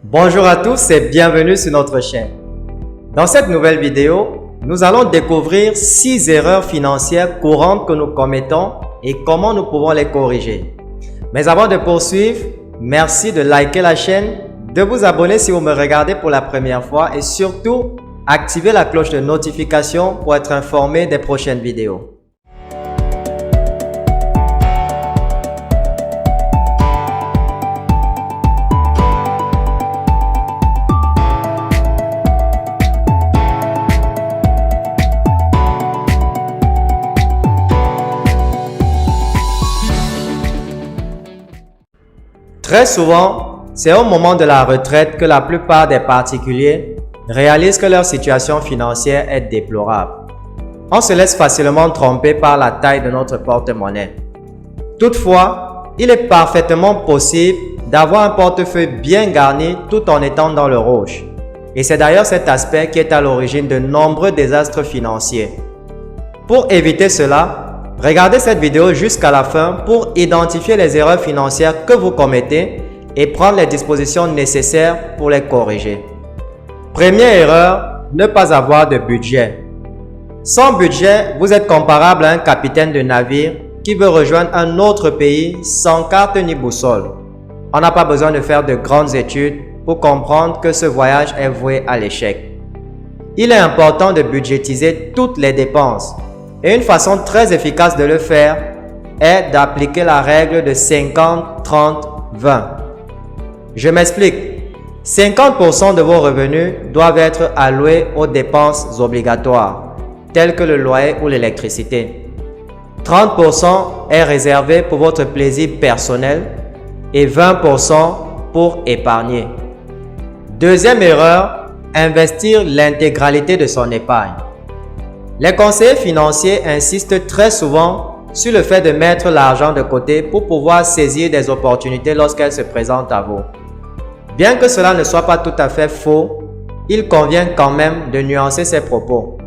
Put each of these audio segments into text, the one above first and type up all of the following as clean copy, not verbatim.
Bonjour à tous et bienvenue sur notre chaîne. Dans cette nouvelle vidéo, nous allons découvrir 6 erreurs financières courantes que nous commettons et comment nous pouvons les corriger. Mais avant de poursuivre, merci de liker la chaîne, de vous abonner si vous me regardez pour la première fois et surtout, activer la cloche de notification pour être informé des prochaines vidéos. Très souvent, c'est au moment de la retraite que la plupart des particuliers réalisent que leur situation financière est déplorable. On se laisse facilement tromper par la taille de notre porte-monnaie. Toutefois, il est parfaitement possible d'avoir un portefeuille bien garni tout en étant dans le rouge. Et c'est d'ailleurs cet aspect qui est à l'origine de nombreux désastres financiers. Pour éviter cela, regardez cette vidéo jusqu'à la fin pour identifier les erreurs financières que vous commettez et prendre les dispositions nécessaires pour les corriger. Première erreur, ne pas avoir de budget. Sans budget, vous êtes comparable à un capitaine de navire qui veut rejoindre un autre pays sans carte ni boussole. On n'a pas besoin de faire de grandes études pour comprendre que ce voyage est voué à l'échec. Il est important de budgétiser toutes les dépenses. Et une façon très efficace de le faire est d'appliquer la règle de 50-30-20. Je m'explique. 50% de vos revenus doivent être alloués aux dépenses obligatoires, telles que le loyer ou l'électricité. 30% est réservé pour votre plaisir personnel et 20% pour épargner. Deuxième erreur, investir l'intégralité de son épargne. Les conseillers financiers insistent très souvent sur le fait de mettre l'argent de côté pour pouvoir saisir des opportunités lorsqu'elles se présentent à vous. Bien que cela ne soit pas tout à fait faux, il convient quand même de nuancer ces propos.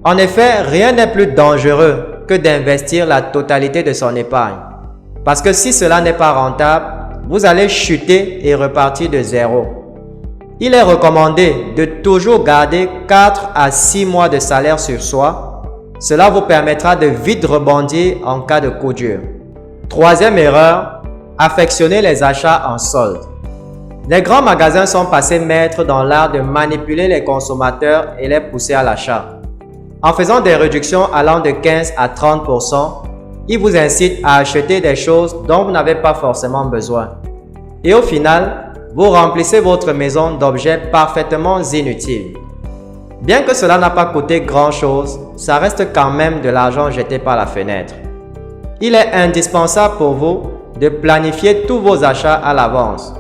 En effet, rien n'est plus dangereux que d'investir la totalité de son épargne. Parce que si cela n'est pas rentable, vous allez chuter et repartir de zéro. Il est recommandé de toujours garder 4 à 6 mois de salaire sur soi. Cela vous permettra de vite rebondir en cas de coup dur. Troisième erreur, affectionner les achats en solde. Les grands magasins sont passés maîtres dans l'art de manipuler les consommateurs et les pousser à l'achat. En faisant des réductions allant de 15 à 30%, ils vous incitent à acheter des choses dont vous n'avez pas forcément besoin. Et au final, vous remplissez votre maison d'objets parfaitement inutiles. Bien que cela n'a pas coûté grand-chose, ça reste quand même de l'argent jeté par la fenêtre. Il est indispensable pour vous de planifier tous vos achats à l'avance,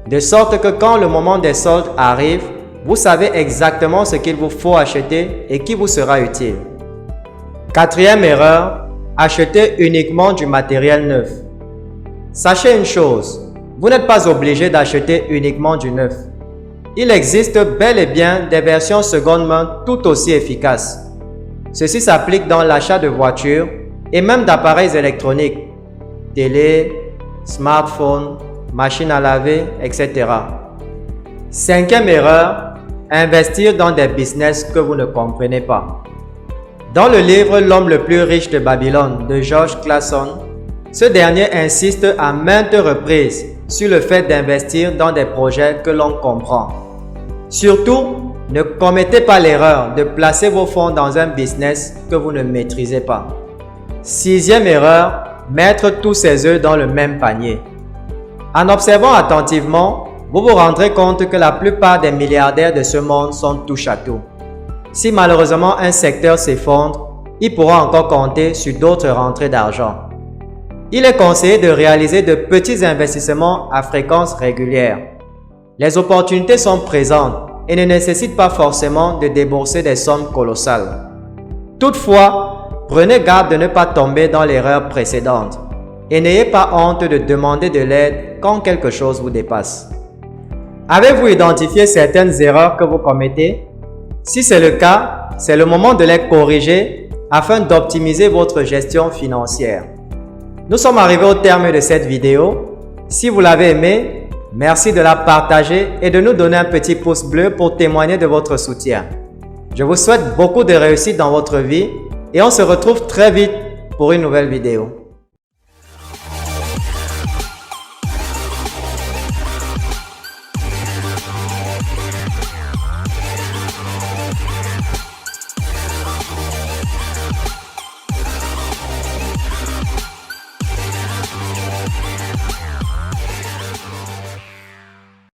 de sorte que quand le moment des soldes arrive, vous savez exactement ce qu'il vous faut acheter et qui vous sera utile. Quatrième erreur, acheter uniquement du matériel neuf. Sachez une chose, vous n'êtes pas obligé d'acheter uniquement du neuf. Il existe bel et bien des versions seconde main tout aussi efficaces. Ceci s'applique dans l'achat de voitures et même d'appareils électroniques, télé, smartphone, machine à laver, etc. Cinquième erreur, investir dans des business que vous ne comprenez pas. Dans le livre L'homme le plus riche de Babylone de George Clason, ce dernier insiste à maintes reprises sur le fait d'investir dans des projets que l'on comprend. Surtout, ne commettez pas l'erreur de placer vos fonds dans un business que vous ne maîtrisez pas. Sixième erreur, mettre tous ses œufs dans le même panier. En observant attentivement, vous vous rendrez compte que la plupart des milliardaires de ce monde sont touche à tout. Si malheureusement un secteur s'effondre, ils pourront encore compter sur d'autres rentrées d'argent. Il est conseillé de réaliser de petits investissements à fréquence régulière. Les opportunités sont présentes et ne nécessitent pas forcément de débourser des sommes colossales. Toutefois, prenez garde de ne pas tomber dans l'erreur précédente et n'ayez pas honte de demander de l'aide quand quelque chose vous dépasse. Avez-vous identifié certaines erreurs que vous commettez? Si c'est le cas, c'est le moment de les corriger afin d'optimiser votre gestion financière. Nous sommes arrivés au terme de cette vidéo. Si vous l'avez aimé, Merci de la partager et de nous donner un petit pouce bleu pour témoigner de votre soutien. Je vous souhaite beaucoup de réussite dans votre vie et on se retrouve très vite pour une nouvelle vidéo.